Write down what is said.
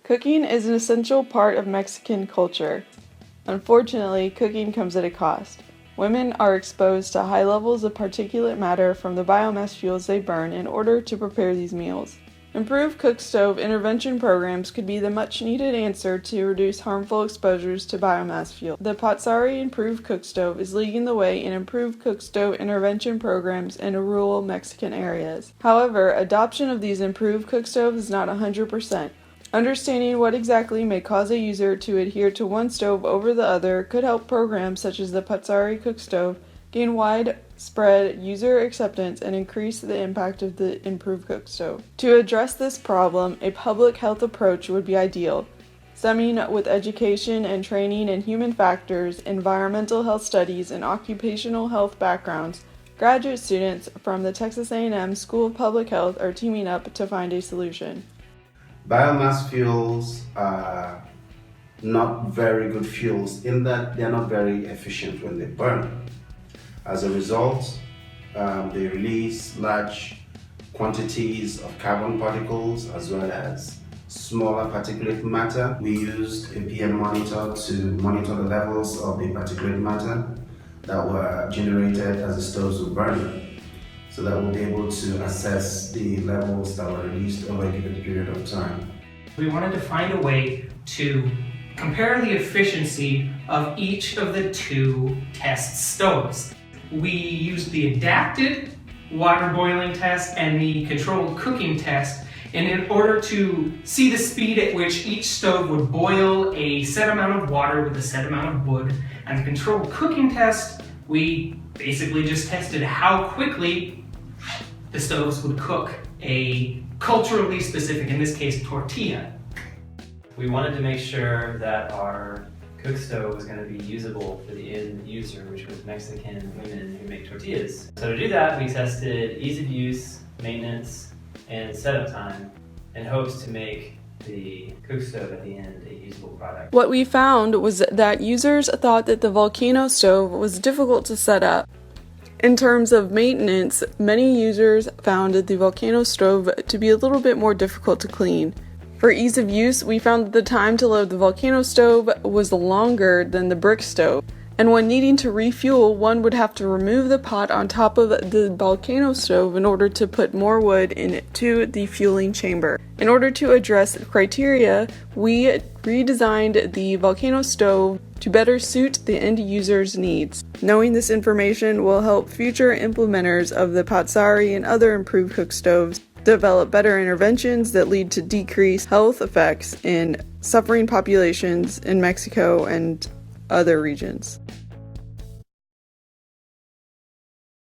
Cooking is an essential part of Mexican culture. Unfortunately, cooking comes at a cost. Women are exposed to high levels of particulate matter from the biomass fuels they burn in order to prepare these meals. Improved cook stove intervention programs could be the much-needed answer to reduce harmful exposures to biomass fuel. The Patsari Improved Cook Stove is leading the way in improved cook stove intervention programs in rural Mexican areas. However, adoption of these improved cook stoves is not 100%. Understanding what exactly may cause a user to adhere to one stove over the other could help programs such as the Patsari Cook Stove gain widespread user acceptance and increase the impact of the improved cook stove. To address this problem, a public health approach would be ideal, stemming with education and training in human factors, environmental health studies, and occupational health backgrounds. Graduate students from the Texas A&M School of Public Health are teaming up to find a solution. Biomass fuels are not very good fuels in that they're not very efficient when they burn. As a result, they release large quantities of carbon particles as well as smaller particulate matter. We used a PM monitor to monitor the levels of the particulate matter that were generated as the stoves were burning, so that we'll be able to assess the levels that were released over a given period of time. We wanted to find a way to compare the efficiency of each of the two test stoves. We used the adapted water boiling test and the controlled cooking test, and in order to see the speed at which each stove would boil a set amount of water with a set amount of wood, and the controlled cooking test, we basically just tested how quickly the stoves would cook a culturally specific, in this case, tortilla. We wanted to make sure that our cook stove was going to be usable for the end user, which was Mexican women who make tortillas. So to do that, we tested ease of use, maintenance, and setup time in hopes to make the cook stove at the end a usable product. What we found was that users thought that the Volcano stove was difficult to set up. In terms of maintenance, many users found the Volcano stove to be a little bit more difficult to clean. For ease of use, we found that the time to load the Volcano stove was longer than the brick stove, and when needing to refuel, one would have to remove the pot on top of the Volcano stove in order to put more wood into the fueling chamber. In order to address the criteria, we redesigned the Volcano stove to better suit the end user's needs. Knowing this information will help future implementers of the Patsari and other improved cook stoves develop better interventions that lead to decreased health effects in suffering populations in Mexico and other regions.